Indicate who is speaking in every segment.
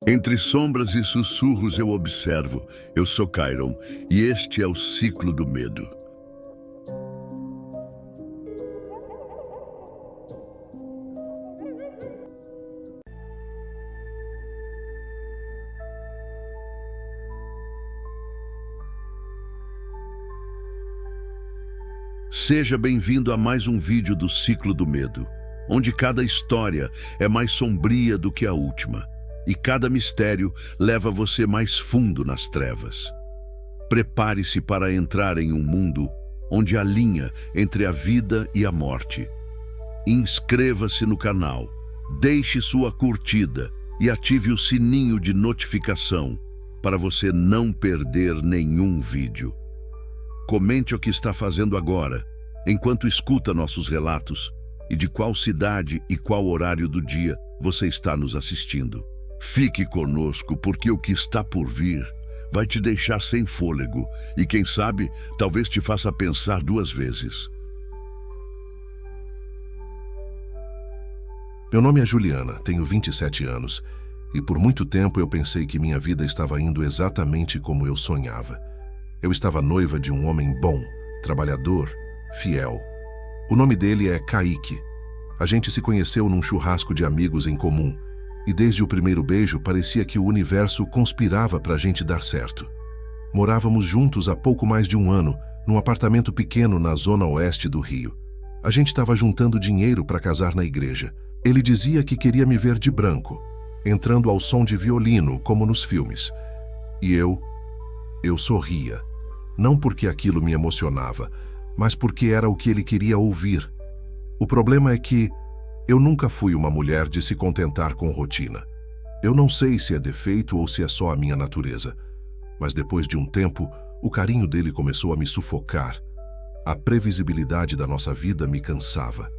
Speaker 1: Entre sombras e sussurros eu observo. Eu sou Chiron, e este é o ciclo do medo. Seja bem-vindo a mais um vídeo do Ciclo do Medo, onde cada história é mais sombria do que a última, e cada mistério leva você mais fundo nas trevas. Prepare-se para entrar em um mundo onde há linha entre a vida e a morte. Inscreva-se no canal, deixe sua curtida e ative o sininho de notificação para você não perder nenhum vídeo. Comente o que está fazendo agora, enquanto escuta nossos relatos, e de qual cidade e qual horário do dia você está nos assistindo. Fique conosco, porque o que está por vir vai te deixar sem fôlego e, quem sabe, talvez te faça pensar duas vezes.
Speaker 2: Meu nome é Juliana, tenho 27 anos, e por muito tempo eu pensei que minha vida estava indo exatamente como eu sonhava. Eu estava noiva de um homem bom, trabalhador, fiel. O nome dele é Kaique. A gente se conheceu num churrasco de amigos em comum, e desde o primeiro beijo parecia que o universo conspirava para a gente dar certo. Morávamos juntos há pouco mais de um ano, num apartamento pequeno na zona oeste do Rio. A gente estava juntando dinheiro para casar na igreja. Ele dizia que queria me ver de branco, entrando ao som de violino, como nos filmes. E eu sorria. Não porque aquilo me emocionava, mas porque era o que ele queria ouvir. O problema é que eu nunca fui uma mulher de se contentar com rotina. Eu não sei se é defeito ou se é só a minha natureza, mas depois de um tempo, o carinho dele começou a me sufocar. A previsibilidade da nossa vida me cansava.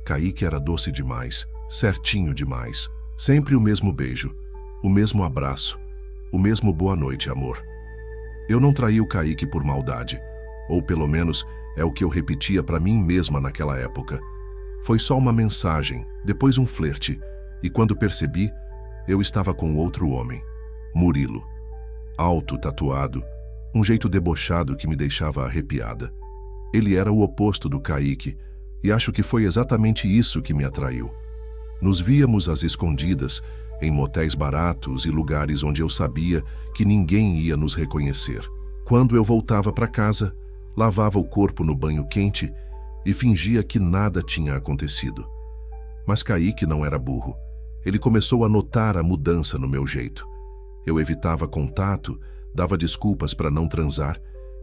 Speaker 2: Kaique era doce demais, certinho demais. Sempre o mesmo beijo, o mesmo abraço, o mesmo boa noite, amor. Eu não traí o Kaique por maldade, ou pelo menos é o que eu repetia para mim mesma naquela época. Foi só uma mensagem, depois um flerte, e quando percebi, eu estava com outro homem, Murilo. Alto, tatuado, um jeito debochado que me deixava arrepiada. Ele era o oposto do Kaique, e acho que foi exatamente isso que me atraiu. Nos víamos às escondidas, em motéis baratos e lugares onde eu sabia que ninguém ia nos reconhecer. Quando eu voltava para casa, lavava o corpo no banho quente e fingia que nada tinha acontecido. Mas Kaique não era burro. Ele começou a notar a mudança no meu jeito. Eu evitava contato, dava desculpas para não transar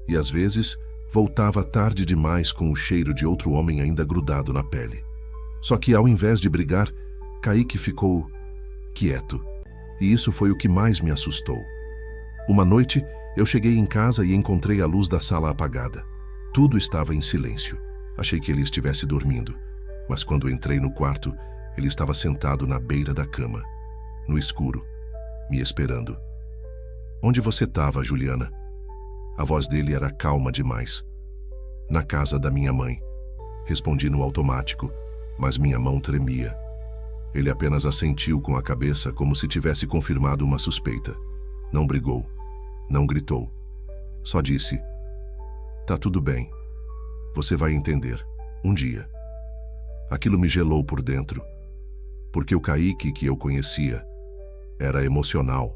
Speaker 2: e, às vezes, voltava tarde demais com o cheiro de outro homem ainda grudado na pele. Só que, ao invés de brigar, Kaique ficou quieto, e isso foi o que mais me assustou. Uma noite, eu cheguei em casa e encontrei a luz da sala apagada. Tudo estava em silêncio. Achei que ele estivesse dormindo, mas quando entrei no quarto, ele estava sentado na beira da cama, no escuro, me esperando. Onde você estava, Juliana? A voz dele era calma demais. Na casa da minha mãe. Respondi no automático, mas minha mão tremia. Ele apenas assentiu com a cabeça como se tivesse confirmado uma suspeita. Não brigou, não gritou. Só disse: "Tá tudo bem. Você vai entender, um dia." Aquilo me gelou por dentro, porque o Kaique que eu conhecia era emocional,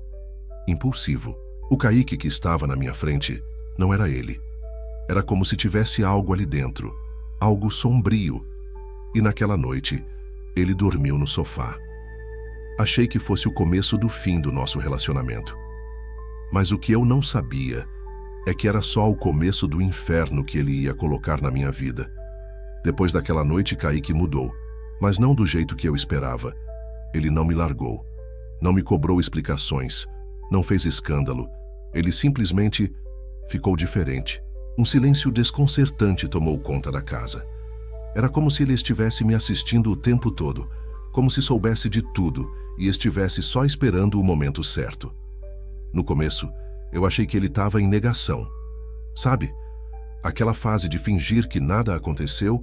Speaker 2: impulsivo. O Kaique que estava na minha frente não era ele. Era como se tivesse algo ali dentro, algo sombrio. E naquela noite, ele dormiu no sofá. Achei que fosse o começo do fim do nosso relacionamento. Mas o que eu não sabia é que era só o começo do inferno que ele ia colocar na minha vida. Depois daquela noite, Kaique mudou, mas não do jeito que eu esperava. Ele não me largou, não me cobrou explicações, não fez escândalo. Ele simplesmente ficou diferente. Um silêncio desconcertante tomou conta da casa. Era como se ele estivesse me assistindo o tempo todo, como se soubesse de tudo e estivesse só esperando o momento certo. No começo, eu achei que ele estava em negação. Sabe? Aquela fase de fingir que nada aconteceu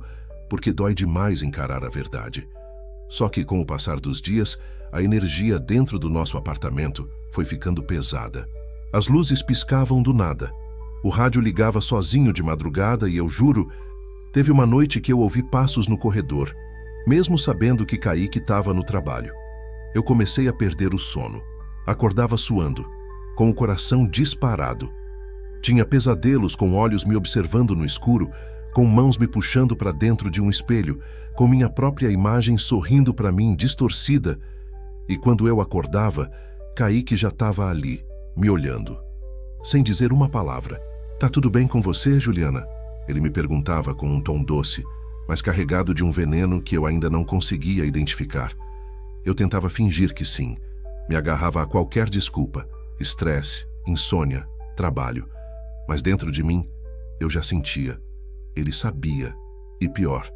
Speaker 2: porque dói demais encarar a verdade. Só que, com o passar dos dias, a energia dentro do nosso apartamento foi ficando pesada. As luzes piscavam do nada. O rádio ligava sozinho de madrugada e, eu juro, teve uma noite que eu ouvi passos no corredor, mesmo sabendo que Kaique estava no trabalho. Eu comecei a perder o sono. Acordava suando, com o coração disparado. Tinha pesadelos com olhos me observando no escuro, com mãos me puxando para dentro de um espelho, com minha própria imagem sorrindo para mim, distorcida. E quando eu acordava, Kaique já estava ali, me olhando. Sem dizer uma palavra. "Tá tudo bem com você, Juliana?" Ele me perguntava com um tom doce, mas carregado de um veneno que eu ainda não conseguia identificar. Eu tentava fingir que sim. Me agarrava a qualquer desculpa. Estresse, insônia, trabalho. Mas dentro de mim, eu já sentia. Ele sabia. E pior,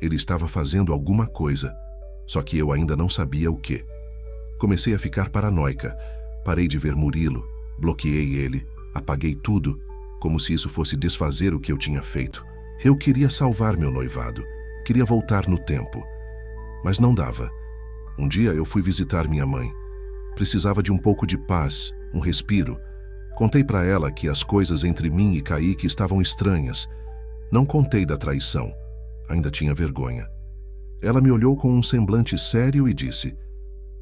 Speaker 2: ele estava fazendo alguma coisa. Só que eu ainda não sabia o quê. Comecei a ficar paranoica. Parei de ver Murilo, bloqueei ele, apaguei tudo, como se isso fosse desfazer o que eu tinha feito. Eu queria salvar meu noivado. Queria voltar no tempo. Mas não dava. Um dia eu fui visitar minha mãe. Precisava de um pouco de paz, um respiro. Contei para ela que as coisas entre mim e Kaique estavam estranhas. Não contei da traição. Ainda tinha vergonha. Ela me olhou com um semblante sério e disse: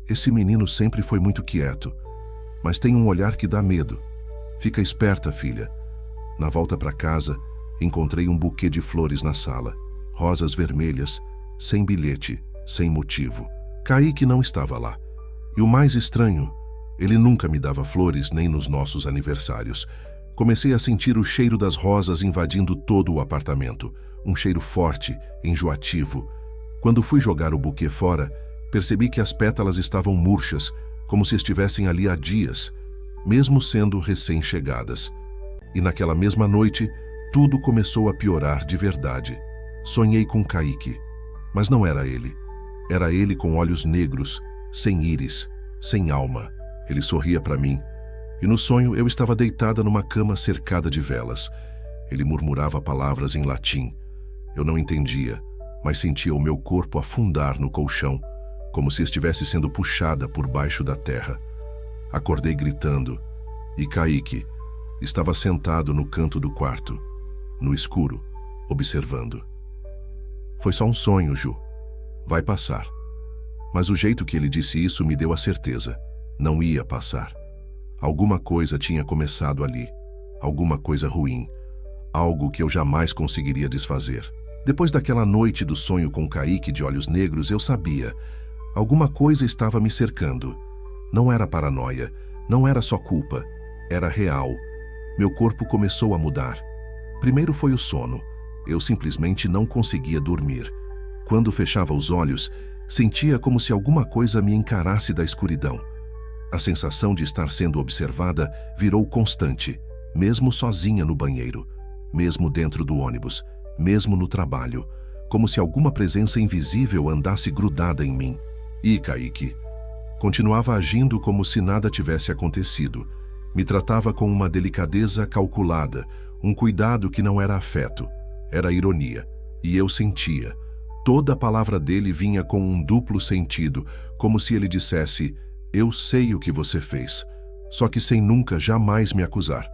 Speaker 2: "Esse menino sempre foi muito quieto, mas tem um olhar que dá medo. Fica esperta, filha." Na volta para casa, encontrei um buquê de flores na sala. Rosas vermelhas, sem bilhete, sem motivo. Kaique não estava lá. E o mais estranho, ele nunca me dava flores nem nos nossos aniversários. Comecei a sentir o cheiro das rosas invadindo todo o apartamento. Um cheiro forte, enjoativo. Quando fui jogar o buquê fora, percebi que as pétalas estavam murchas, como se estivessem ali há dias, mesmo sendo recém-chegadas. E naquela mesma noite, tudo começou a piorar de verdade. Sonhei com Kaique, mas não era ele. Era ele com olhos negros, sem íris, sem alma. Ele sorria para mim, e no sonho eu estava deitada numa cama cercada de velas. Ele murmurava palavras em latim. Eu não entendia, mas sentia o meu corpo afundar no colchão, como se estivesse sendo puxada por baixo da terra. Acordei gritando, e Kaique estava sentado no canto do quarto, no escuro, observando. "Foi só um sonho, Ju. Vai passar." Mas o jeito que ele disse isso me deu a certeza. Não ia passar. Alguma coisa tinha começado ali. Alguma coisa ruim. Algo que eu jamais conseguiria desfazer. Depois daquela noite do sonho com Kaique de olhos negros, eu sabia. Alguma coisa estava me cercando. Não era paranoia. Não era só culpa. Era real. Meu corpo começou a mudar. Primeiro foi o sono. Eu simplesmente não conseguia dormir. Quando fechava os olhos, sentia como se alguma coisa me encarasse da escuridão. A sensação de estar sendo observada virou constante, mesmo sozinha no banheiro, mesmo dentro do ônibus, mesmo no trabalho, como se alguma presença invisível andasse grudada em mim. E Kaique continuava agindo como se nada tivesse acontecido. Me tratava com uma delicadeza calculada, um cuidado que não era afeto, era ironia. E eu sentia. Toda a palavra dele vinha com um duplo sentido, como se ele dissesse: "Eu sei o que você fez", só que sem nunca jamais me acusar.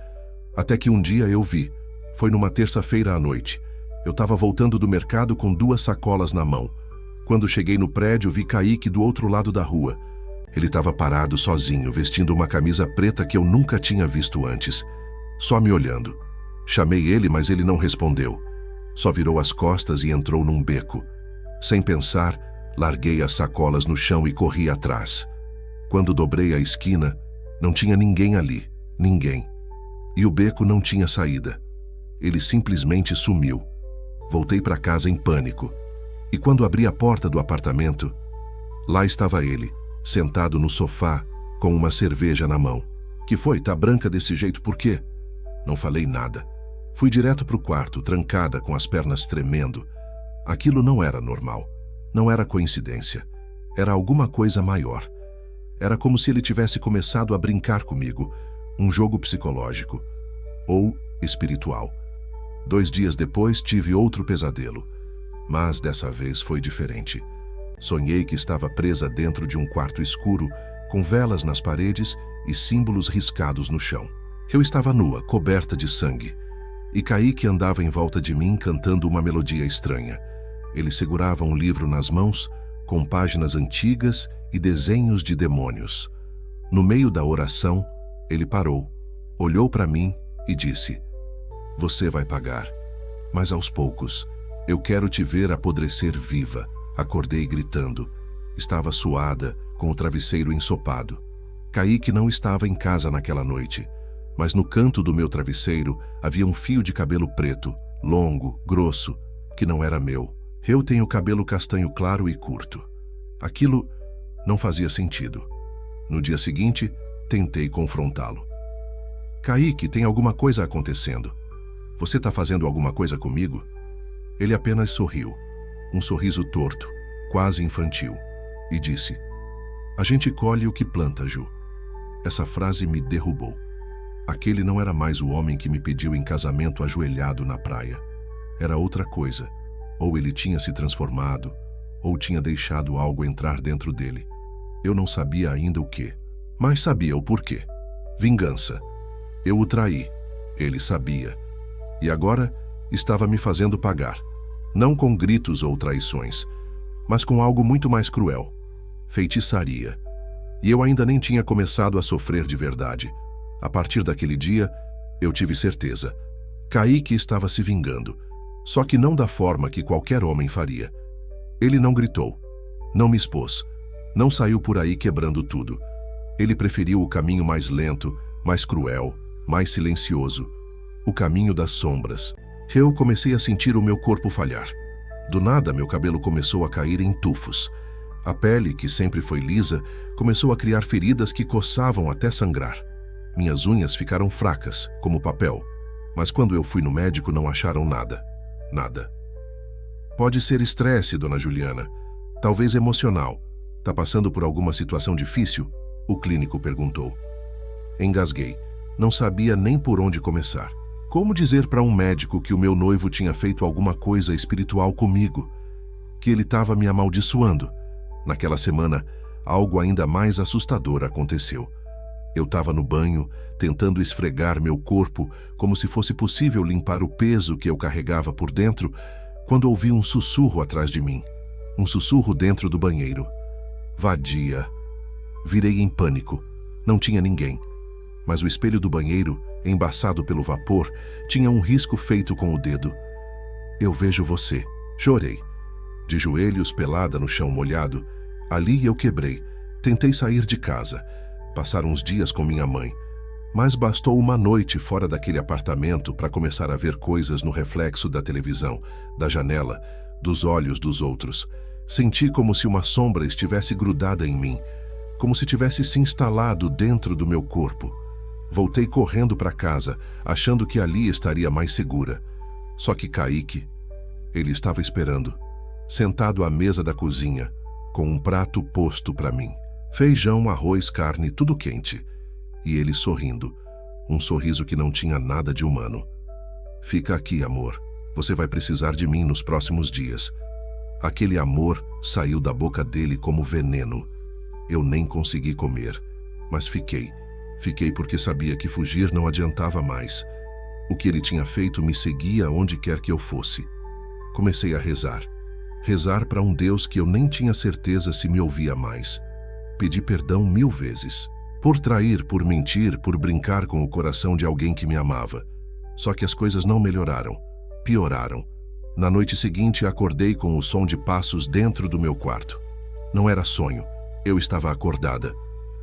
Speaker 2: Até que um dia eu vi. Foi numa terça-feira à noite. Eu estava voltando do mercado com 2 sacolas na mão. Quando cheguei no prédio, vi Kaique do outro lado da rua. Ele estava parado sozinho, vestindo uma camisa preta que eu nunca tinha visto antes. Só me olhando. Chamei ele, mas ele não respondeu. Só virou as costas e entrou num beco. Sem pensar, larguei as sacolas no chão e corri atrás. Quando dobrei a esquina, não tinha ninguém ali. Ninguém. E o beco não tinha saída. Ele simplesmente sumiu. Voltei para casa em pânico. E quando abri a porta do apartamento, lá estava ele, sentado no sofá, com uma cerveja na mão. "Que foi? Tá branca desse jeito por quê?" Não falei nada. Fui direto para o quarto, trancada, com as pernas tremendo. Aquilo não era normal. Não era coincidência. Era alguma coisa maior. Era como se ele tivesse começado a brincar comigo. Um jogo psicológico. Ou espiritual. 2 dias depois tive outro pesadelo. Mas dessa vez foi diferente. Sonhei que estava presa dentro de um quarto escuro, com velas nas paredes e símbolos riscados no chão. Eu estava nua, coberta de sangue, e Kaique andava em volta de mim cantando uma melodia estranha. Ele segurava um livro nas mãos, com páginas antigas e desenhos de demônios. No meio da oração, ele parou, olhou para mim e disse: "Você vai pagar, mas aos poucos. Eu quero te ver apodrecer viva." Acordei gritando. Estava suada, com o travesseiro ensopado. Kaique não estava em casa naquela noite, mas no canto do meu travesseiro havia um fio de cabelo preto, longo, grosso, que não era meu. Eu tenho cabelo castanho claro e curto. Aquilo não fazia sentido. No dia seguinte, tentei confrontá-lo. "Kaique, tem alguma coisa acontecendo. Você está fazendo alguma coisa comigo?" Ele apenas sorriu, um sorriso torto, quase infantil, e disse: "A gente colhe o que planta, Ju." Essa frase me derrubou. Aquele não era mais o homem que me pediu em casamento ajoelhado na praia. Era outra coisa. Ou ele tinha se transformado, ou tinha deixado algo entrar dentro dele. Eu não sabia ainda o que, mas sabia o porquê. Vingança. Eu o traí. Ele sabia. E agora estava me fazendo pagar. Não com gritos ou traições, mas com algo muito mais cruel. Feitiçaria. E eu ainda nem tinha começado a sofrer de verdade. A partir daquele dia, eu tive certeza. Kaique estava se vingando, só que não da forma que qualquer homem faria. Ele não gritou, não me expôs, não saiu por aí quebrando tudo. Ele preferiu o caminho mais lento, mais cruel, mais silencioso. O caminho das sombras. Eu comecei a sentir o meu corpo falhar. Do nada, meu cabelo começou a cair em tufos. A pele, que sempre foi lisa, começou a criar feridas que coçavam até sangrar. Minhas unhas ficaram fracas, como papel, mas quando eu fui no médico não acharam nada. Nada. "Pode ser estresse, dona Juliana. Talvez emocional. Tá passando por alguma situação difícil?" O clínico perguntou. Engasguei. Não sabia nem por onde começar. Como dizer para um médico que o meu noivo tinha feito alguma coisa espiritual comigo? Que ele estava me amaldiçoando? Naquela semana, algo ainda mais assustador aconteceu. Eu estava no banho, tentando esfregar meu corpo, como se fosse possível limpar o peso que eu carregava por dentro, quando ouvi um sussurro atrás de mim. Um sussurro dentro do banheiro. Vadia. Virei em pânico. Não tinha ninguém. Mas o espelho do banheiro, embaçado pelo vapor, tinha um risco feito com o dedo. "Eu vejo você." Chorei. De joelhos, pelada no chão molhado. Ali eu quebrei. Tentei sair de casa. Passar uns dias com minha mãe. Mas bastou uma noite fora daquele apartamento para começar a ver coisas no reflexo da televisão, da janela, dos olhos dos outros. Senti como se uma sombra estivesse grudada em mim, como se tivesse se instalado dentro do meu corpo. Voltei correndo para casa, achando que ali estaria mais segura. Só que Kaique, ele estava esperando, sentado à mesa da cozinha, com um prato posto para mim. Feijão, arroz, carne, tudo quente. E ele sorrindo, um sorriso que não tinha nada de humano. "Fica aqui, amor. Você vai precisar de mim nos próximos dias." Aquele amor saiu da boca dele como veneno. Eu nem consegui comer, mas fiquei. Fiquei porque sabia que fugir não adiantava mais. O que ele tinha feito me seguia onde quer que eu fosse. Comecei a rezar. Rezar para um Deus que eu nem tinha certeza se me ouvia mais. Pedi perdão 1000 vezes. Por trair, por mentir, por brincar com o coração de alguém que me amava. Só que as coisas não melhoraram. Pioraram. Na noite seguinte, acordei com o som de passos dentro do meu quarto. Não era sonho. Eu estava acordada,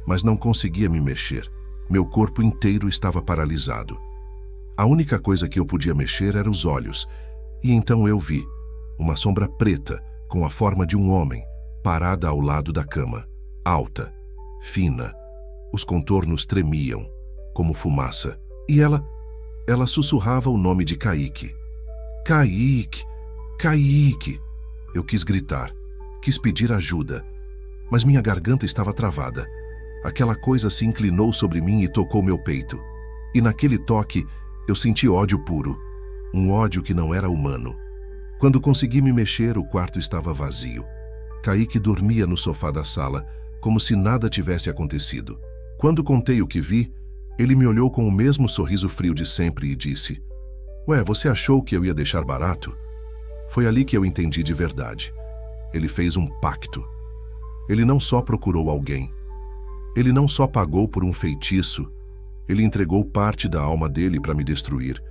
Speaker 2: mas não conseguia me mexer. Meu corpo inteiro estava paralisado. A única coisa que eu podia mexer eram os olhos. E então eu vi uma sombra preta, com a forma de um homem, parada ao lado da cama. Alta, fina. Os contornos tremiam, como fumaça. E ela sussurrava o nome de Kaique. "Kaique! Kaique!" Eu quis gritar, quis pedir ajuda, mas minha garganta estava travada. Aquela coisa se inclinou sobre mim e tocou meu peito. E naquele toque, eu senti ódio puro. Um ódio que não era humano. Quando consegui me mexer, o quarto estava vazio. Kaique dormia no sofá da sala, como se nada tivesse acontecido. Quando contei o que vi, ele me olhou com o mesmo sorriso frio de sempre e disse: "Ué, você achou que eu ia deixar barato?" Foi ali que eu entendi de verdade. Ele fez um pacto. Ele não só procurou alguém. Ele não só pagou por um feitiço. Ele entregou parte da alma dele para me destruir.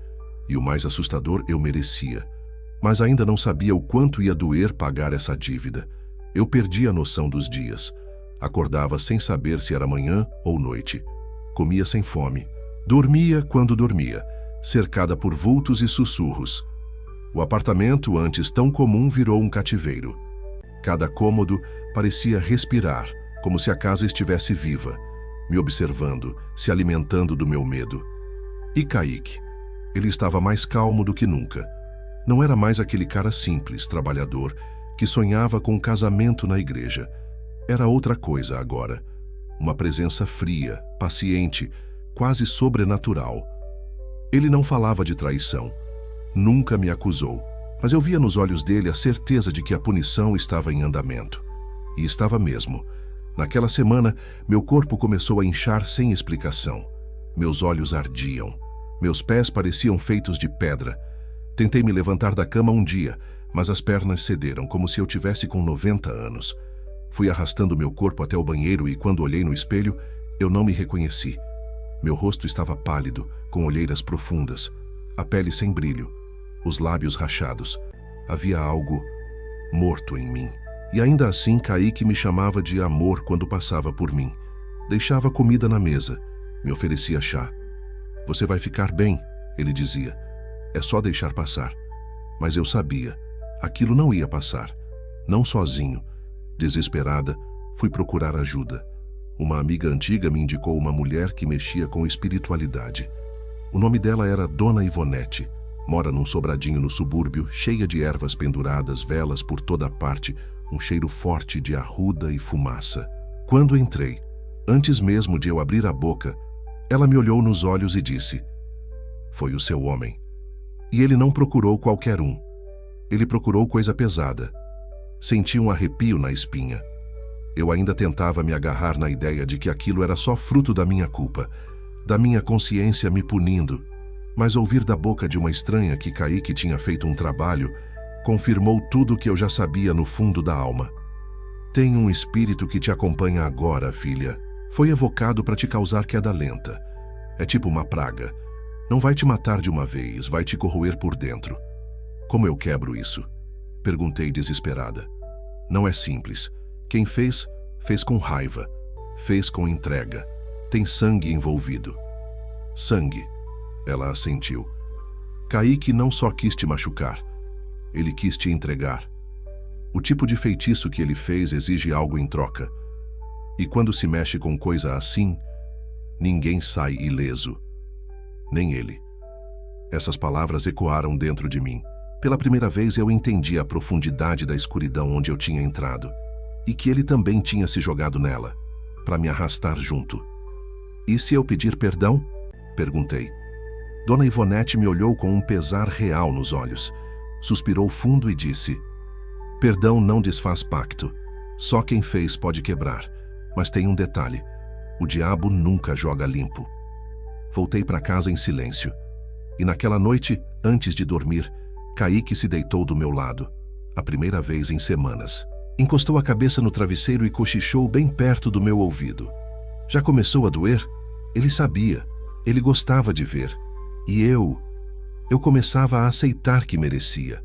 Speaker 2: E o mais assustador, eu merecia. Mas ainda não sabia o quanto ia doer pagar essa dívida. Eu perdi a noção dos dias. Acordava sem saber se era manhã ou noite. Comia sem fome. Dormia quando dormia, cercada por vultos e sussurros. O apartamento, antes tão comum, virou um cativeiro. Cada cômodo parecia respirar, como se a casa estivesse viva, me observando, se alimentando do meu medo. E Kaique? Ele estava mais calmo do que nunca. Não era mais aquele cara simples, trabalhador, que sonhava com um casamento na igreja. Era outra coisa agora. Uma presença fria, paciente, quase sobrenatural. Ele não falava de traição. Nunca me acusou. Mas eu via nos olhos dele a certeza de que a punição estava em andamento. E estava mesmo. Naquela semana, meu corpo começou a inchar sem explicação. Meus olhos ardiam. Meus pés pareciam feitos de pedra. Tentei me levantar da cama um dia, mas as pernas cederam, como se eu tivesse com 90 anos. Fui arrastando meu corpo até o banheiro e, quando olhei no espelho, eu não me reconheci. Meu rosto estava pálido, com olheiras profundas, a pele sem brilho, os lábios rachados. Havia algo morto em mim. E ainda assim, Kaique me chamava de amor quando passava por mim. Deixava comida na mesa, me oferecia chá. "Você vai ficar bem", ele dizia. "É só deixar passar." Mas eu sabia, aquilo não ia passar. Não sozinho. Desesperada, fui procurar ajuda. Uma amiga antiga me indicou uma mulher que mexia com espiritualidade. O nome dela era Dona Ivonete. Mora num sobradinho no subúrbio, cheia de ervas penduradas, velas por toda parte, um cheiro forte de arruda e fumaça. Quando entrei, antes mesmo de eu abrir a boca, ela me olhou nos olhos e disse: "Foi o seu homem." E ele não procurou qualquer um. Ele procurou coisa pesada. Senti um arrepio na espinha. Eu ainda tentava me agarrar na ideia de que aquilo era só fruto da minha culpa, da minha consciência me punindo. Mas ouvir da boca de uma estranha que Kaique tinha feito um trabalho confirmou tudo o que eu já sabia no fundo da alma. "Tem um espírito que te acompanha agora, filha. Foi evocado para te causar queda lenta. É tipo uma praga. Não vai te matar de uma vez, vai te corroer por dentro." "Como eu quebro isso?" Perguntei desesperada. "Não é simples. Quem fez, fez com raiva. Fez com entrega. Tem sangue envolvido." "Sangue?" Ela assentiu. "Kaique não só quis te machucar. Ele quis te entregar. O tipo de feitiço que ele fez exige algo em troca. E quando se mexe com coisa assim, ninguém sai ileso. Nem ele." Essas palavras ecoaram dentro de mim. Pela primeira vez eu entendi a profundidade da escuridão onde eu tinha entrado. E que ele também tinha se jogado nela, para me arrastar junto. "E se eu pedir perdão?" Perguntei. Dona Ivonete me olhou com um pesar real nos olhos. Suspirou fundo e disse: "Perdão não desfaz pacto. Só quem fez pode quebrar. Mas tem um detalhe: o diabo nunca joga limpo." Voltei para casa em silêncio. E naquela noite, antes de dormir, Kaique se deitou do meu lado. A primeira vez em semanas. Encostou a cabeça no travesseiro e cochichou bem perto do meu ouvido. Já começou a doer? Ele sabia. Ele gostava de ver. E eu começava a aceitar que merecia.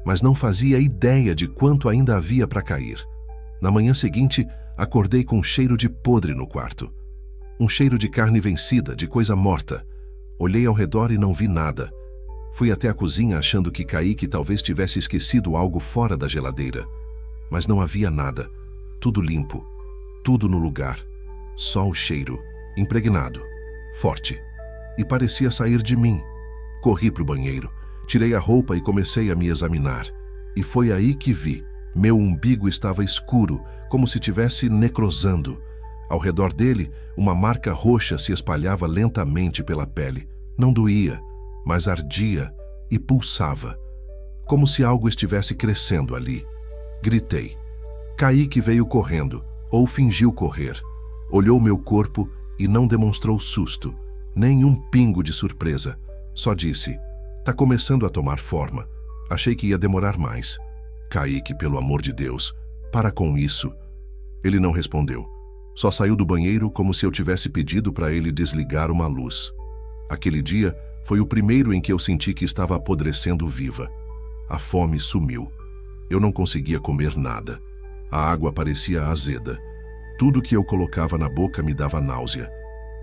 Speaker 2: Mas não fazia ideia de quanto ainda havia para cair. Na manhã seguinte, acordei com um cheiro de podre no quarto. Um cheiro de carne vencida, de coisa morta. Olhei ao redor e não vi nada. Fui até a cozinha achando que Kaique talvez tivesse esquecido algo fora da geladeira. Mas não havia nada. Tudo limpo. Tudo no lugar. Só o cheiro. Impregnado. Forte. E parecia sair de mim. Corri para o banheiro. Tirei a roupa e comecei a me examinar. E foi aí que vi. Meu umbigo estava escuro, como se estivesse necrosando. Ao redor dele, uma marca roxa se espalhava lentamente pela pele. Não doía, mas ardia e pulsava. Como se algo estivesse crescendo ali. Gritei. Kaique veio correndo, ou fingiu correr. Olhou meu corpo e não demonstrou susto, nem um pingo de surpresa. Só disse: "Tá começando a tomar forma. Achei que ia demorar mais." "Kaique, pelo amor de Deus, para com isso." Ele não respondeu. Só saiu do banheiro como se eu tivesse pedido para ele desligar uma luz. Aquele dia foi o primeiro em que eu senti que estava apodrecendo viva. A fome sumiu. Eu não conseguia comer nada. A água parecia azeda. Tudo que eu colocava na boca me dava náusea.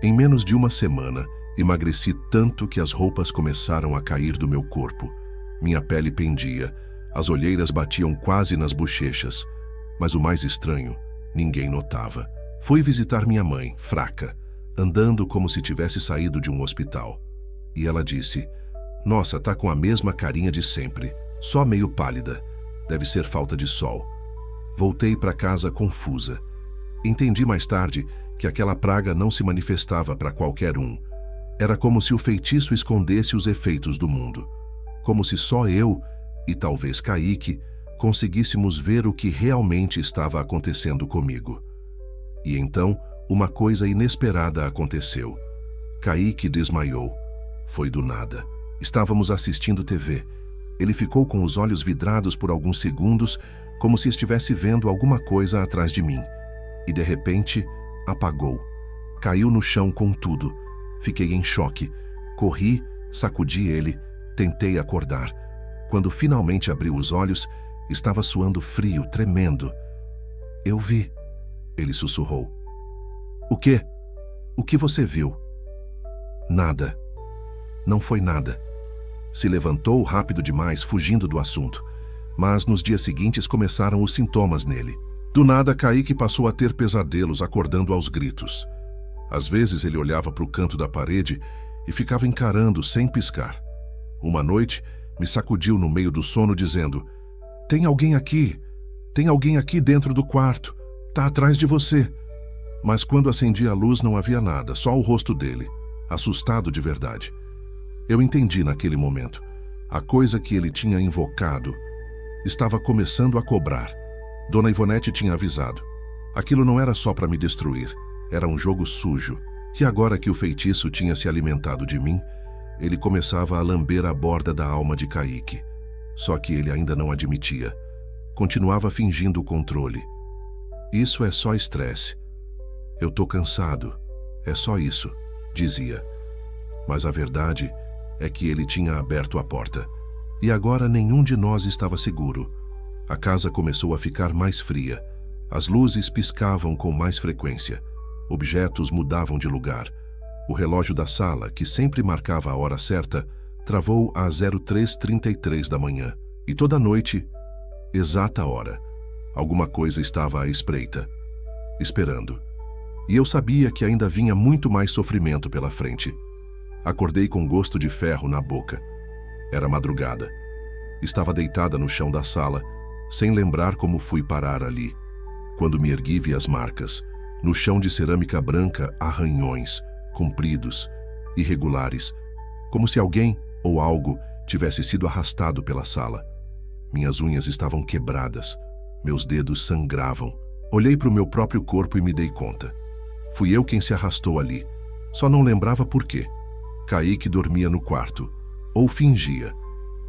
Speaker 2: Em menos de uma semana, emagreci tanto que as roupas começaram a cair do meu corpo. Minha pele pendia, as olheiras batiam quase nas bochechas. Mas o mais estranho, ninguém notava. Fui visitar minha mãe, fraca, andando como se tivesse saído de um hospital. E ela disse: "Nossa, tá com a mesma carinha de sempre, só meio pálida. Deve ser falta de sol." Voltei para casa confusa. Entendi mais tarde que aquela praga não se manifestava para qualquer um. Era como se o feitiço escondesse os efeitos do mundo. Como se só eu, e talvez Kaique, conseguíssemos ver o que realmente estava acontecendo comigo. E então, uma coisa inesperada aconteceu. Kaique desmaiou. Foi do nada. Estávamos assistindo TV. Ele ficou com os olhos vidrados por alguns segundos, como se estivesse vendo alguma coisa atrás de mim. E de repente, apagou. Caiu no chão com tudo. Fiquei em choque. Corri, sacudi ele, tentei acordar. Quando finalmente abriu os olhos, estava suando frio, tremendo. "Eu vi", ele sussurrou. "O quê? O que você viu?" "Nada." Não foi nada. Se levantou rápido demais, fugindo do assunto. Mas nos dias seguintes começaram os sintomas nele. Do nada, Kaique passou a ter pesadelos, acordando aos gritos. Às vezes ele olhava para o canto da parede e ficava encarando sem piscar. Uma noite, me sacudiu no meio do sono dizendo: "Tem alguém aqui. Tem alguém aqui dentro do quarto. Tá atrás de você." Mas quando acendi a luz não havia nada, só o rosto dele, assustado de verdade. Eu entendi naquele momento. A coisa que ele tinha invocado estava começando a cobrar. Dona Ivonete tinha avisado. Aquilo não era só para me destruir, era um jogo sujo. E agora que o feitiço tinha se alimentado de mim, ele começava a lamber a borda da alma de Kaique. Só que ele ainda não admitia. Continuava fingindo o controle. "Isso é só estresse. Eu tô cansado. É só isso", dizia. Mas a verdade é que ele tinha aberto a porta. E agora nenhum de nós estava seguro. A casa começou a ficar mais fria. As luzes piscavam com mais frequência. Objetos mudavam de lugar. O relógio da sala, que sempre marcava a hora certa, travou às 03h33 da manhã. E toda noite, exata hora, alguma coisa estava à espreita, esperando. E eu sabia que ainda vinha muito mais sofrimento pela frente. Acordei com gosto de ferro na boca. Era madrugada. Estava deitada no chão da sala, sem lembrar como fui parar ali. Quando me ergui, vi as marcas. No chão de cerâmica branca, arranhões, compridos, irregulares, como se alguém ou algo tivesse sido arrastado pela sala. Minhas unhas estavam quebradas, meus dedos sangravam. Olhei para o meu próprio corpo e me dei conta. Fui eu quem se arrastou ali. Só não lembrava por quê. Kaique dormia no quarto, ou fingia.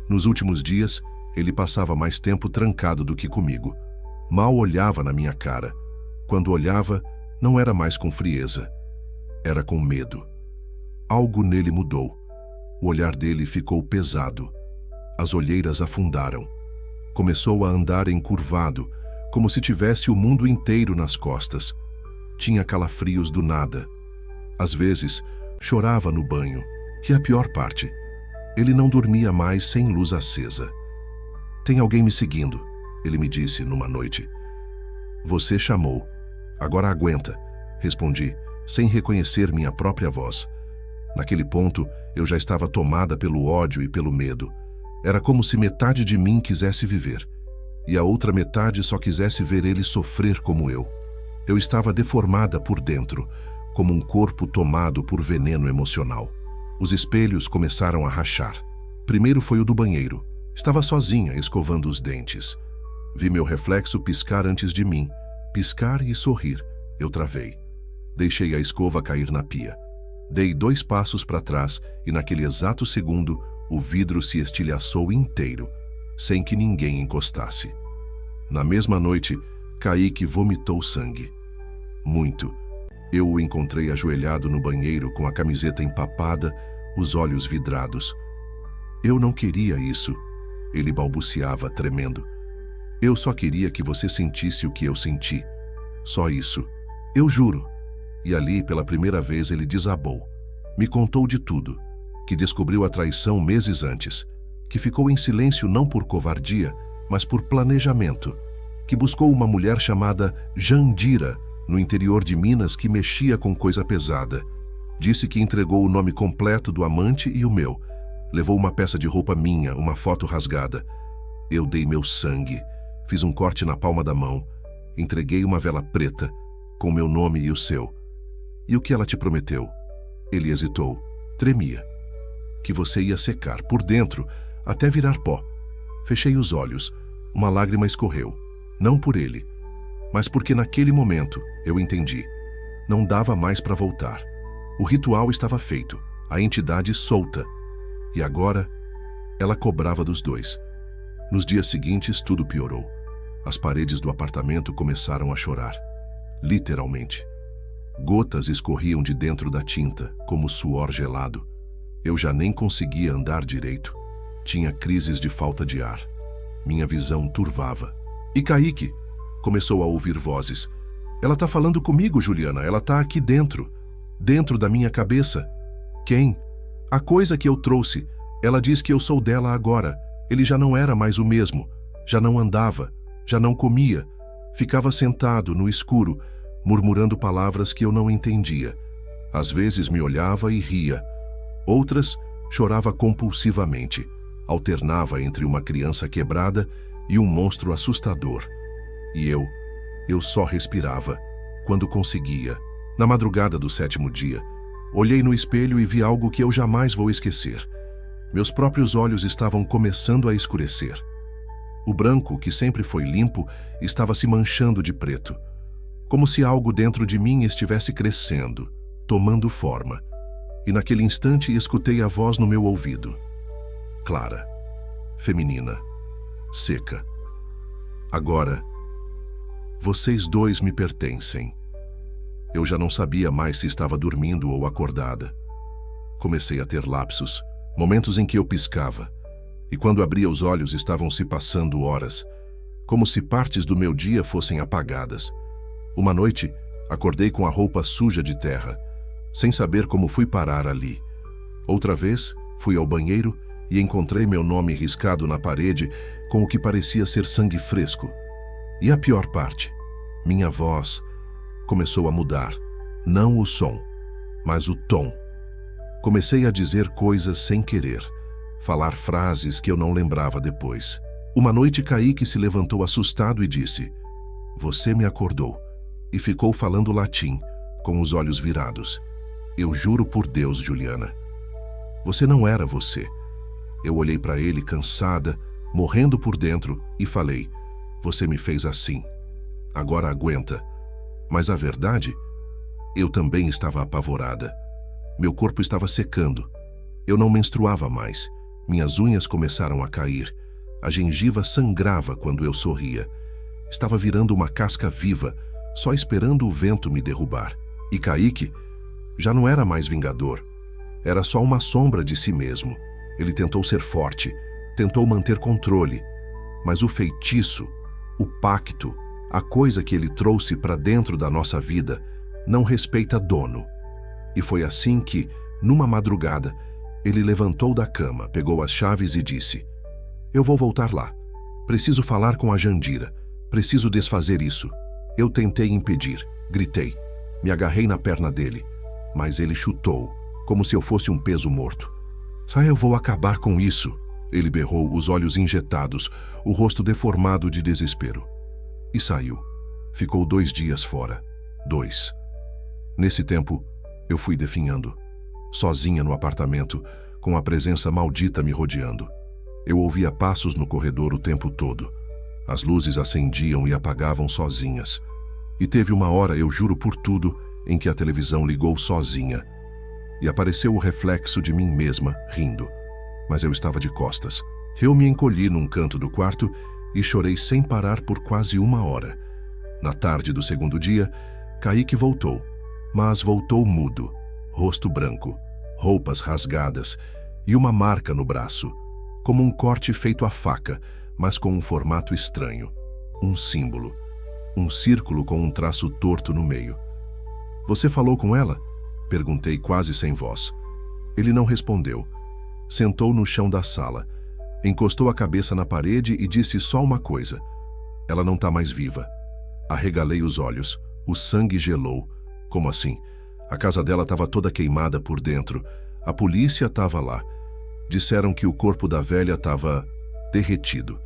Speaker 2: Nos últimos dias, ele passava mais tempo trancado do que comigo. Mal olhava na minha cara. Quando olhava, não era mais com frieza. Era com medo. Algo nele mudou. O olhar dele ficou pesado. As olheiras afundaram. Começou a andar encurvado, como se tivesse o mundo inteiro nas costas. Tinha calafrios do nada. Às vezes, chorava no banho. E a pior parte, ele não dormia mais sem luz acesa. "Tem alguém me seguindo", ele me disse numa noite. "Você chamou. Agora aguenta", respondi, sem reconhecer minha própria voz. Naquele ponto, eu já estava tomada pelo ódio e pelo medo. Era como se metade de mim quisesse viver, e a outra metade só quisesse ver ele sofrer como eu. Eu estava deformada por dentro, como um corpo tomado por veneno emocional. Os espelhos começaram a rachar. Primeiro foi o do banheiro. Estava sozinha, escovando os dentes. Vi meu reflexo piscar antes de mim. Piscar e sorrir. Eu travei. Deixei a escova cair na pia. Dei 2 passos para trás e naquele exato segundo o vidro se estilhaçou inteiro, sem que ninguém encostasse. Na mesma noite, Kaique vomitou sangue. Muito. Eu o encontrei ajoelhado no banheiro com a camiseta empapada, os olhos vidrados. Eu não queria isso, ele balbuciava, tremendo. Eu só queria que você sentisse o que eu senti. Só isso. Eu juro. E ali, pela primeira vez, ele desabou. Me contou de tudo. Que descobriu a traição meses antes. Que ficou em silêncio não por covardia, mas por planejamento. Que buscou uma mulher chamada Jandira, no interior de Minas, que mexia com coisa pesada. Disse que entregou o nome completo do amante e o meu. Levou uma peça de roupa minha, uma foto rasgada. Eu dei meu sangue. Fiz um corte na palma da mão. Entreguei uma vela preta, com meu nome e o seu. E o que ela te prometeu? Ele hesitou. Tremia. Que você ia secar, por dentro, até virar pó. Fechei os olhos. Uma lágrima escorreu. Não por ele, mas porque naquele momento eu entendi. Não dava mais para voltar. O ritual estava feito, a entidade solta. E agora, ela cobrava dos dois. Nos dias seguintes, tudo piorou. As paredes do apartamento começaram a chorar. Literalmente. Gotas escorriam de dentro da tinta, como suor gelado. Eu já nem conseguia andar direito. Tinha crises de falta de ar. Minha visão turvava. E Kaique? Começou a ouvir vozes. Ela tá falando comigo, Juliana. Ela tá aqui dentro. Dentro da minha cabeça. Quem? A coisa que eu trouxe. Ela diz que eu sou dela agora. Ele já não era mais o mesmo. Já não andava. Já não comia. Ficava sentado no escuro, murmurando palavras que eu não entendia. Às vezes me olhava e ria. Outras, chorava compulsivamente. Alternava entre uma criança quebrada e um monstro assustador. E eu só respirava, quando conseguia. Na madrugada do 7º dia, olhei no espelho e vi algo que eu jamais vou esquecer. Meus próprios olhos estavam começando a escurecer. O branco, que sempre foi limpo, estava se manchando de preto. Como se algo dentro de mim estivesse crescendo, tomando forma. E naquele instante escutei a voz no meu ouvido. Clara. Feminina. Seca. Agora, vocês dois me pertencem. Eu já não sabia mais se estava dormindo ou acordada. Comecei a ter lapsos, momentos em que eu piscava. E quando abria os olhos estavam se passando horas, como se partes do meu dia fossem apagadas. Uma noite, acordei com a roupa suja de terra, sem saber como fui parar ali. Outra vez, fui ao banheiro e encontrei meu nome riscado na parede com o que parecia ser sangue fresco. E a pior parte, minha voz começou a mudar. Não o som, mas o tom. Comecei a dizer coisas sem querer, falar frases que eu não lembrava depois. Uma noite Kaique se levantou assustado e disse: "Você me acordou", e ficou falando latim, com os olhos virados. Eu juro por Deus, Juliana. Você não era você. Eu olhei para ele cansada, morrendo por dentro, e falei: "Você me fez assim. Agora aguenta." Mas a verdade? Eu também estava apavorada. Meu corpo estava secando. Eu não menstruava mais. Minhas unhas começaram a cair. A gengiva sangrava quando eu sorria. Estava virando uma casca viva, só esperando o vento me derrubar. E Kaique já não era mais vingador. Era só uma sombra de si mesmo. Ele tentou ser forte, tentou manter controle. Mas o feitiço, o pacto, a coisa que ele trouxe para dentro da nossa vida, não respeita dono. E foi assim que, numa madrugada, ele levantou da cama, pegou as chaves e disse: "Eu vou voltar lá. Preciso falar com a Jandira. Preciso desfazer isso." Eu tentei impedir, gritei. Me agarrei na perna dele, mas ele chutou, como se eu fosse um peso morto. "Sai, eu vou acabar com isso." Ele berrou, os olhos injetados, o rosto deformado de desespero. E saiu. Ficou 2 dias fora. 2. Nesse tempo, eu fui definhando. Sozinha no apartamento, com a presença maldita me rodeando. Eu ouvia passos no corredor o tempo todo. As luzes acendiam e apagavam sozinhas. E teve uma hora, eu juro por tudo, em que a televisão ligou sozinha. E apareceu o reflexo de mim mesma, rindo. Mas eu estava de costas. Eu me encolhi num canto do quarto e chorei sem parar por quase 1 hora. Na tarde do segundo dia, Kaique voltou, mas voltou mudo, rosto branco, roupas rasgadas e uma marca no braço, como um corte feito à faca, mas com um formato estranho. Um símbolo. Um círculo com um traço torto no meio. Você falou com ela? Perguntei quase sem voz. Ele não respondeu. Sentou no chão da sala, encostou a cabeça na parede e disse só uma coisa. Ela não está mais viva. Arregalei os olhos. O sangue gelou. Como assim? A casa dela estava toda queimada por dentro. A polícia estava lá. Disseram que o corpo da velha estava derretido,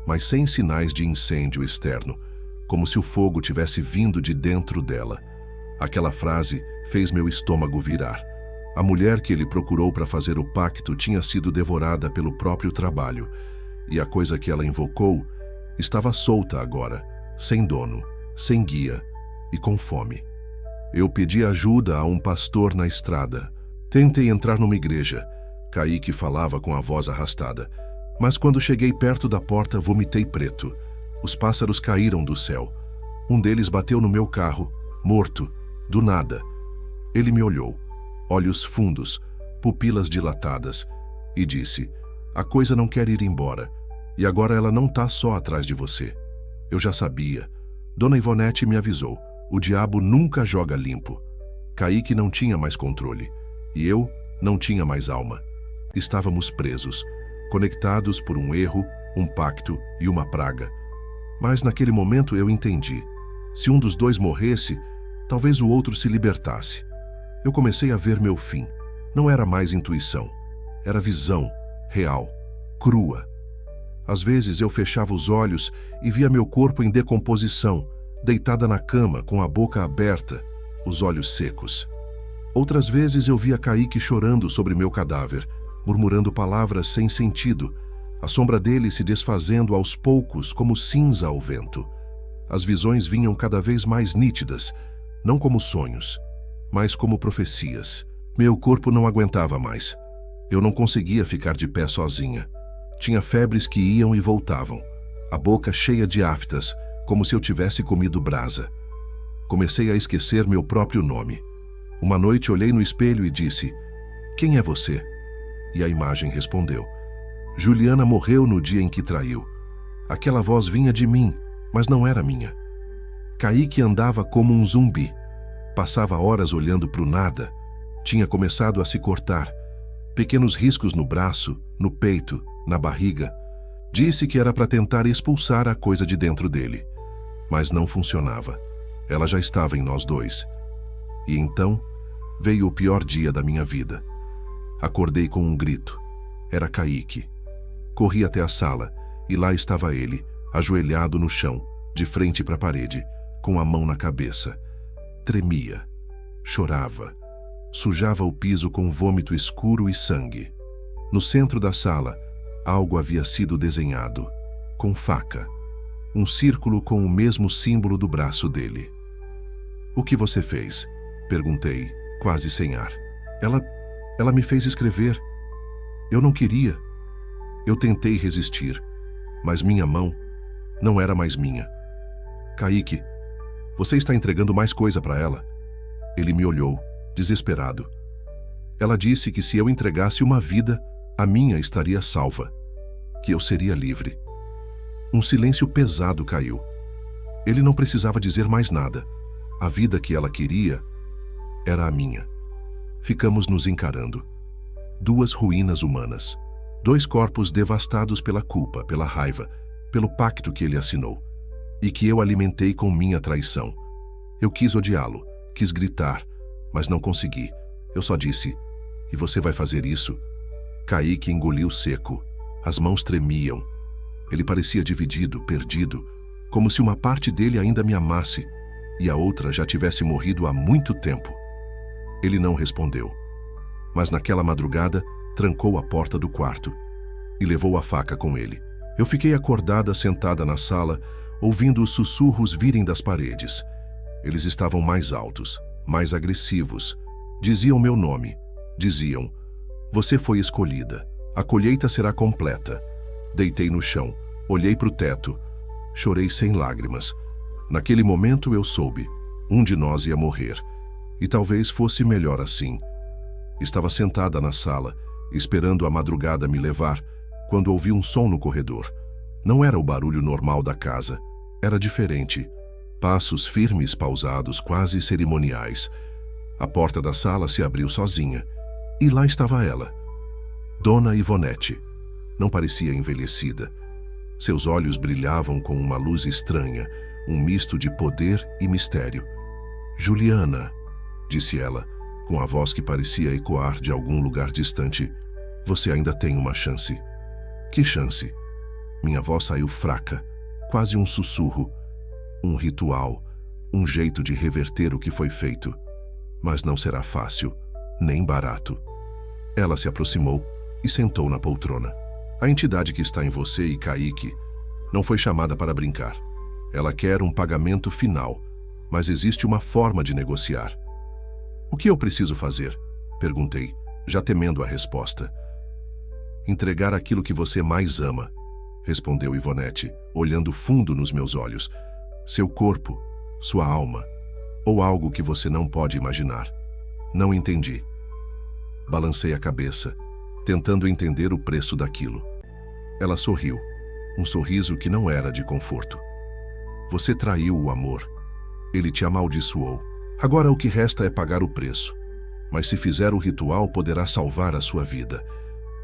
Speaker 2: mas sem sinais de incêndio externo, como se o fogo tivesse vindo de dentro dela. Aquela frase fez meu estômago virar. A mulher que ele procurou para fazer o pacto tinha sido devorada pelo próprio trabalho, e a coisa que ela invocou estava solta agora, sem dono, sem guia e com fome. Eu pedi ajuda a um pastor na estrada. Tentei entrar numa igreja. Kaique falava com a voz arrastada. Mas quando cheguei perto da porta, vomitei preto. Os pássaros caíram do céu. Um deles bateu no meu carro, morto, do nada. Ele me olhou, olhos fundos, pupilas dilatadas, e disse: a coisa não quer ir embora, e agora ela não está só atrás de você. Eu já sabia. Dona Ivonete me avisou. O diabo nunca joga limpo. Kaique não tinha mais controle, e eu não tinha mais alma. Estávamos presos, conectados por um erro, um pacto e uma praga. Mas naquele momento eu entendi. Se um dos dois morresse, talvez o outro se libertasse. Eu comecei a ver meu fim. Não era mais intuição. Era visão, real, crua. Às vezes eu fechava os olhos e via meu corpo em decomposição, deitada na cama, com a boca aberta, os olhos secos. Outras vezes eu via Kaique chorando sobre meu cadáver, murmurando palavras sem sentido, a sombra dele se desfazendo aos poucos como cinza ao vento. As visões vinham cada vez mais nítidas, não como sonhos, mas como profecias. Meu corpo não aguentava mais. Eu não conseguia ficar de pé sozinha. Tinha febres que iam e voltavam, a boca cheia de aftas, como se eu tivesse comido brasa. Comecei a esquecer meu próprio nome. Uma noite olhei no espelho e disse: quem é você? E a imagem respondeu: Juliana morreu no dia em que traiu. Aquela voz vinha de mim, mas não era minha. Kaique andava como um zumbi. Passava horas olhando para o nada. Tinha começado a se cortar. Pequenos riscos no braço, no peito, na barriga. Disse que era para tentar expulsar a coisa de dentro dele. Mas não funcionava. Ela já estava em nós dois. E então veio o pior dia da minha vida. Acordei com um grito. Era Kaique. Corri até a sala e lá estava ele, ajoelhado no chão, de frente para a parede, com a mão na cabeça. Tremia, chorava, sujava o piso com vômito escuro e sangue. No centro da sala, algo havia sido desenhado, com faca. Um círculo com o mesmo símbolo do braço dele. O que você fez? Perguntei, quase sem ar. Ela me fez escrever. Eu não queria. Eu tentei resistir, mas minha mão não era mais minha. Kaique, você está entregando mais coisa para ela? Ele me olhou, desesperado. Ela disse que se eu entregasse uma vida, a minha estaria salva, que eu seria livre. Um silêncio pesado caiu. Ele não precisava dizer mais nada. A vida que ela queria era a minha. Ficamos nos encarando. Duas ruínas humanas. Dois corpos devastados pela culpa, pela raiva, pelo pacto que ele assinou. E que eu alimentei com minha traição. Eu quis odiá-lo, quis gritar, mas não consegui. Eu só disse: e você vai fazer isso? Kaique engoliu seco. As mãos tremiam. Ele parecia dividido, perdido, como se uma parte dele ainda me amasse e a outra já tivesse morrido há muito tempo. Ele não respondeu, mas naquela madrugada trancou a porta do quarto e levou a faca com ele. Eu fiquei acordada sentada na sala, ouvindo os sussurros virem das paredes. Eles estavam mais altos, mais agressivos. Diziam meu nome. Diziam: "Você foi escolhida. A colheita será completa." Deitei no chão, olhei para o teto. Chorei sem lágrimas. Naquele momento eu soube. Um de nós ia morrer. E talvez fosse melhor assim. Estava sentada na sala, esperando a madrugada me levar, quando ouvi um som no corredor. Não era o barulho normal da casa. Era diferente. Passos firmes, pausados, quase cerimoniais. A porta da sala se abriu sozinha. E lá estava ela. Dona Ivonete. Não parecia envelhecida. Seus olhos brilhavam com uma luz estranha, um misto de poder e mistério. "Juliana", disse ela, com a voz que parecia ecoar de algum lugar distante, "você ainda tem uma chance." "Que chance?" Minha voz saiu fraca, quase um sussurro. Um ritual, um jeito de reverter o que foi feito. Mas não será fácil, nem barato. Ela se aproximou e sentou na poltrona. "A entidade que está em você e Kaique não foi chamada para brincar. Ela quer um pagamento final, mas existe uma forma de negociar." "O que eu preciso fazer?" perguntei, já temendo a resposta. "Entregar aquilo que você mais ama", respondeu Ivonete, olhando fundo nos meus olhos. "Seu corpo, sua alma, ou algo que você não pode imaginar." Não entendi. Balancei a cabeça, tentando entender o preço daquilo. Ela sorriu, um sorriso que não era de conforto. "Você traiu o amor. Ele te amaldiçoou. Agora o que resta é pagar o preço. Mas se fizer o ritual, poderá salvar a sua vida.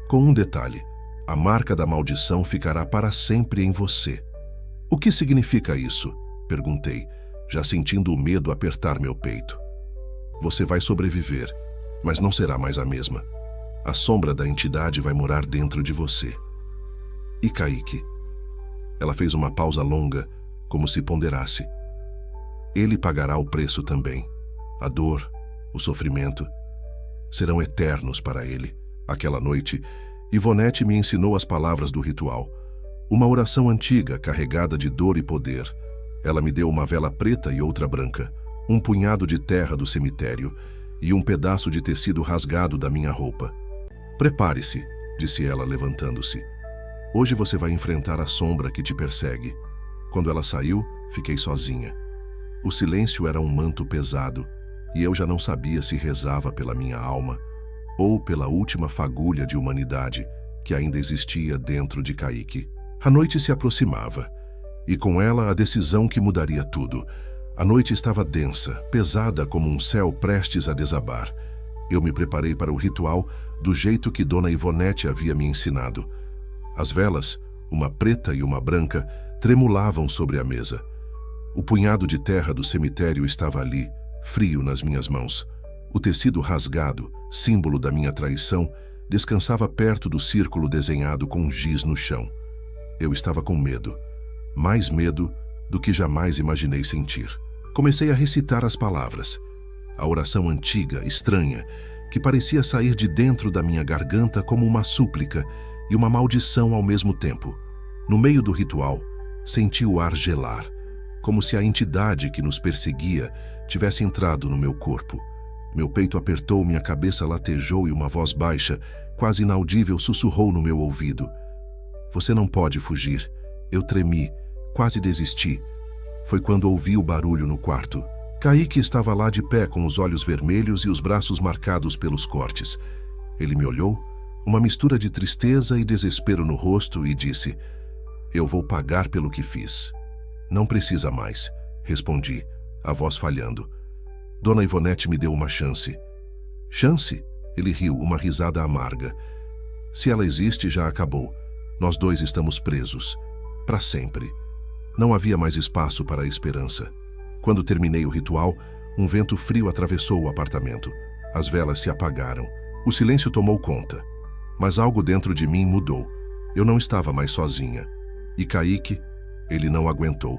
Speaker 2: Com um detalhe: a marca da maldição ficará para sempre em você." "O que significa isso?" perguntei, já sentindo o medo apertar meu peito. "Você vai sobreviver, mas não será mais a mesma. A sombra da entidade vai morar dentro de você." "E Kaique?" Ela fez uma pausa longa, como se ponderasse. "Ele pagará o preço também. A dor, o sofrimento, serão eternos para ele." Aquela noite, Ivonete me ensinou as palavras do ritual. Uma oração antiga, carregada de dor e poder. Ela me deu uma vela preta e outra branca, um punhado de terra do cemitério e um pedaço de tecido rasgado da minha roupa. "Prepare-se", disse ela, levantando-se. "Hoje você vai enfrentar a sombra que te persegue." Quando ela saiu, fiquei sozinha. O silêncio era um manto pesado, e eu já não sabia se rezava pela minha alma ou pela última fagulha de humanidade que ainda existia dentro de Kaique. A noite se aproximava, e com ela a decisão que mudaria tudo. A noite estava densa, pesada como um céu prestes a desabar. Eu me preparei para o ritual do jeito que Dona Ivonete havia me ensinado. As velas, uma preta e uma branca, tremulavam sobre a mesa. O punhado de terra do cemitério estava ali, frio nas minhas mãos. O tecido rasgado, símbolo da minha traição, descansava perto do círculo desenhado com giz no chão. Eu estava com medo, mais medo do que jamais imaginei sentir. Comecei a recitar as palavras. A oração antiga, estranha, que parecia sair de dentro da minha garganta como uma súplica e uma maldição ao mesmo tempo. No meio do ritual, senti o ar gelar, como se a entidade que nos perseguia tivesse entrado no meu corpo. Meu peito apertou, minha cabeça latejou e uma voz baixa, quase inaudível, sussurrou no meu ouvido: "Você não pode fugir." Eu tremi, quase desisti. Foi quando ouvi o barulho no quarto. Kaique estava lá de pé com os olhos vermelhos e os braços marcados pelos cortes. Ele me olhou, uma mistura de tristeza e desespero no rosto, e disse: "Eu vou pagar pelo que fiz." "Não precisa mais", respondi, a voz falhando. Dona Ivonete me deu uma chance. "Chance?" Ele riu, uma risada amarga. "Se ela existe, já acabou. Nós dois estamos presos. Para sempre." Não havia mais espaço para a esperança. Quando terminei o ritual, um vento frio atravessou o apartamento. As velas se apagaram. O silêncio tomou conta. Mas algo dentro de mim mudou. Eu não estava mais sozinha. E Kaique, ele não aguentou.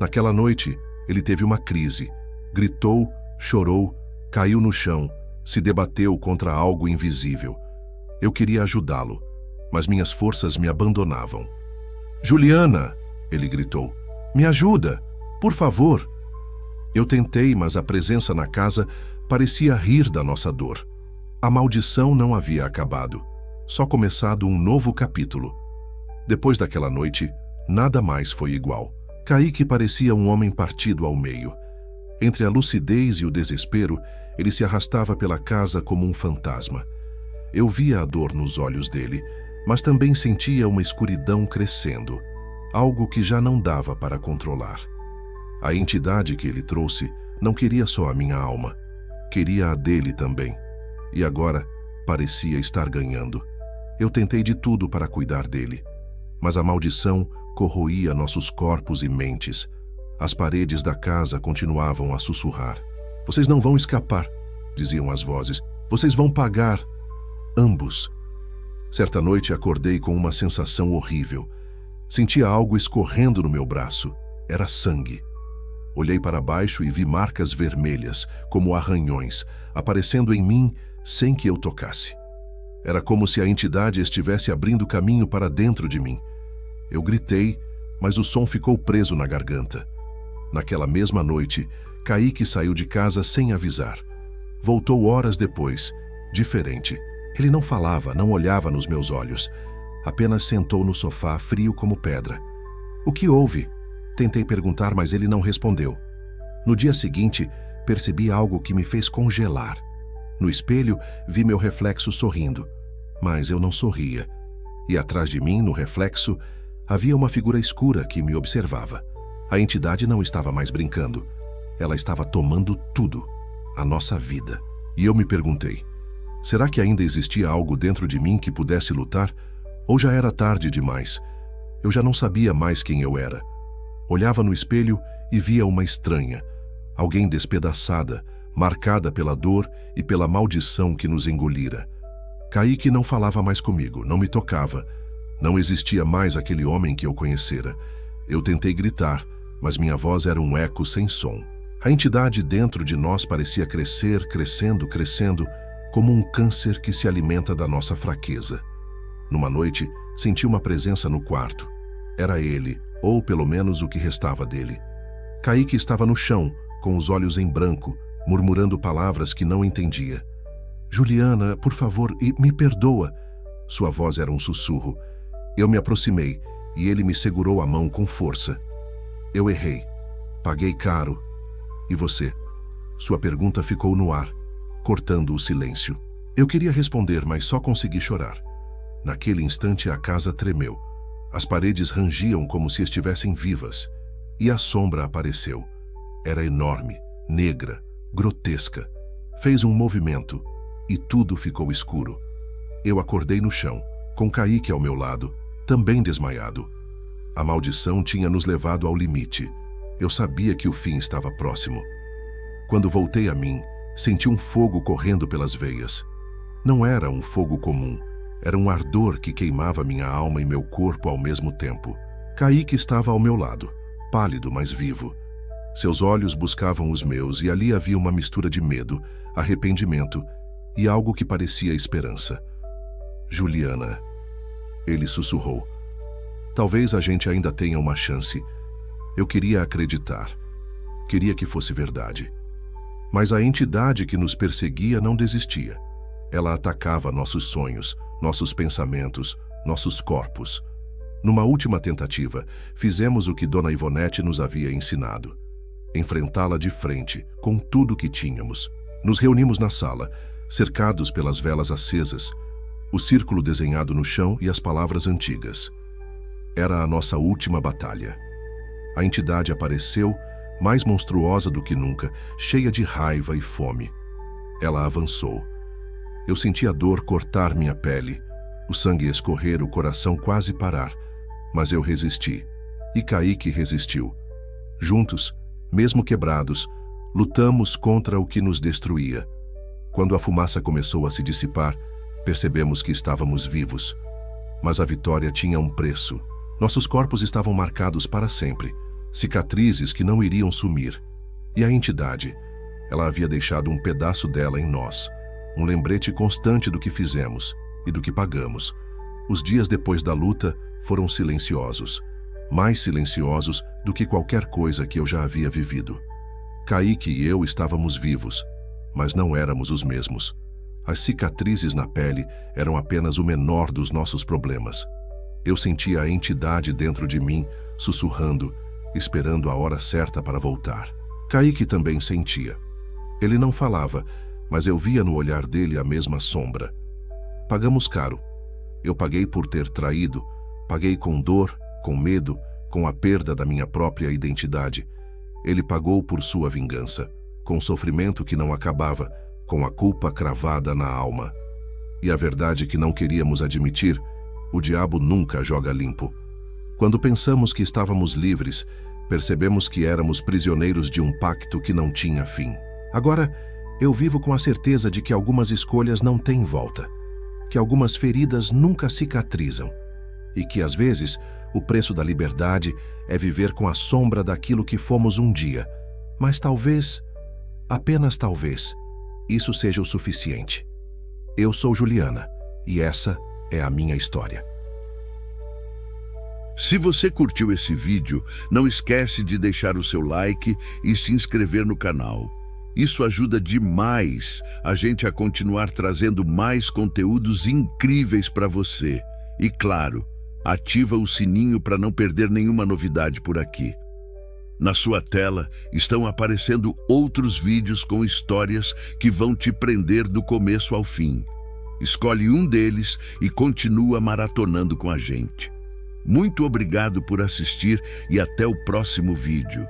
Speaker 2: Naquela noite, ele teve uma crise. Gritou, chorou, caiu no chão, se debateu contra algo invisível. Eu queria ajudá-lo, mas minhas forças me abandonavam. Juliana, ele gritou, me ajuda, por favor. Eu tentei, mas a presença na casa parecia rir da nossa dor. A maldição não havia acabado, só começado um novo capítulo. Depois daquela noite, nada mais foi igual. Kaique parecia um homem partido ao meio. Entre a lucidez e o desespero, ele se arrastava pela casa como um fantasma. Eu via a dor nos olhos dele, mas também sentia uma escuridão crescendo, algo que já não dava para controlar. A entidade que ele trouxe não queria só a minha alma, queria a dele também. E agora parecia estar ganhando. Eu tentei de tudo para cuidar dele, mas a maldição corroía nossos corpos e mentes. As paredes da casa continuavam a sussurrar. Vocês não vão escapar, diziam as vozes. Vocês vão pagar. Ambos. Certa noite acordei com uma sensação horrível. Sentia algo escorrendo no meu braço. Era sangue. Olhei para baixo e vi marcas vermelhas, como arranhões, aparecendo em mim sem que eu tocasse. Era como se a entidade estivesse abrindo caminho para dentro de mim. Eu gritei, mas o som ficou preso na garganta. Naquela mesma noite, Kaique saiu de casa sem avisar. Voltou horas depois, diferente. Ele não falava, não olhava nos meus olhos. Apenas sentou no sofá, frio como pedra. O que houve? Tentei perguntar, mas ele não respondeu. No dia seguinte, percebi algo que me fez congelar. No espelho, vi meu reflexo sorrindo, mas eu não sorria. E atrás de mim, no reflexo, havia uma figura escura que me observava. A entidade não estava mais brincando. Ela estava tomando tudo, a nossa vida. E eu me perguntei, será que ainda existia algo dentro de mim que pudesse lutar? Ou já era tarde demais? Eu já não sabia mais quem eu era. Olhava no espelho e via uma estranha, alguém despedaçada, marcada pela dor e pela maldição que nos engolira. Kaique não falava mais comigo, não me tocava. Não existia mais aquele homem que eu conhecera. Eu tentei gritar, mas minha voz era um eco sem som. A entidade dentro de nós parecia crescer, crescendo, como um câncer que se alimenta da nossa fraqueza. Numa noite, senti uma presença no quarto. Era ele, ou pelo menos o que restava dele. Kaique estava no chão, com os olhos em branco, murmurando palavras que não entendia. Juliana, por favor, me perdoa. Sua voz era um sussurro. Eu me aproximei e ele me segurou a mão com força. Eu errei. Paguei caro. E você? Sua pergunta ficou no ar, cortando o silêncio. Eu queria responder, mas só consegui chorar. Naquele instante a casa tremeu. As paredes rangiam como se estivessem vivas. E a sombra apareceu. Era enorme, negra, grotesca. Fez um movimento e tudo ficou escuro. Eu acordei no chão, com Kaique ao meu lado, também desmaiado. A maldição tinha nos levado ao limite. Eu sabia que o fim estava próximo. Quando voltei a mim, senti um fogo correndo pelas veias. Não era um fogo comum. Era um ardor que queimava minha alma e meu corpo ao mesmo tempo. Kaique estava ao meu lado, pálido, mas vivo. Seus olhos buscavam os meus e ali havia uma mistura de medo, arrependimento e algo que parecia esperança. Juliana, ele sussurrou. Talvez a gente ainda tenha uma chance. Eu queria acreditar. Queria que fosse verdade. Mas a entidade que nos perseguia não desistia. Ela atacava nossos sonhos, nossos pensamentos, nossos corpos. Numa última tentativa, fizemos o que Dona Ivonete nos havia ensinado. Enfrentá-la de frente, com tudo que tínhamos. Nos reunimos na sala, cercados pelas velas acesas, o círculo desenhado no chão e as palavras antigas. Era a nossa última batalha. A entidade apareceu, mais monstruosa do que nunca, cheia de raiva e fome. Ela avançou. Eu senti a dor cortar minha pele, o sangue escorrer, o coração quase parar. Mas eu resisti. E Kaique resistiu. Juntos, mesmo quebrados, lutamos contra o que nos destruía. Quando a fumaça começou a se dissipar, percebemos que estávamos vivos. Mas a vitória tinha um preço. Nossos corpos estavam marcados para sempre, cicatrizes que não iriam sumir. E a entidade, ela havia deixado um pedaço dela em nós, um lembrete constante do que fizemos e do que pagamos. Os dias depois da luta foram silenciosos. mais silenciosos do que qualquer coisa que eu já havia vivido. Kaique e eu estávamos vivos, mas não éramos os mesmos. As cicatrizes na pele eram apenas o menor dos nossos problemas. Eu sentia a entidade dentro de mim, sussurrando, esperando a hora certa para voltar. Kaique também sentia. Ele não falava, mas eu via no olhar dele a mesma sombra. Pagamos caro. Eu paguei por ter traído, paguei com dor, com medo, com a perda da minha própria identidade. Ele pagou por sua vingança, com sofrimento que não acabava, com a culpa cravada na alma. E a verdade que não queríamos admitir, o diabo nunca joga limpo. Quando pensamos que estávamos livres, percebemos que éramos prisioneiros de um pacto que não tinha fim. Agora, eu vivo com a certeza de que algumas escolhas não têm volta, que algumas feridas nunca cicatrizam e que, às vezes, o preço da liberdade é viver com a sombra daquilo que fomos um dia. Mas talvez, apenas talvez, isso seja o suficiente. Eu sou Juliana e essa é a minha história.
Speaker 1: Se você curtiu esse vídeo, não esquece de deixar o seu like e se inscrever no canal. Isso ajuda demais a gente a continuar trazendo mais conteúdos incríveis para você. E claro, ativa o sininho para não perder nenhuma novidade por aqui. Na sua tela estão aparecendo outros vídeos com histórias que vão te prender do começo ao fim. Escolhe um deles e continua maratonando com a gente. Muito obrigado por assistir e até o próximo vídeo.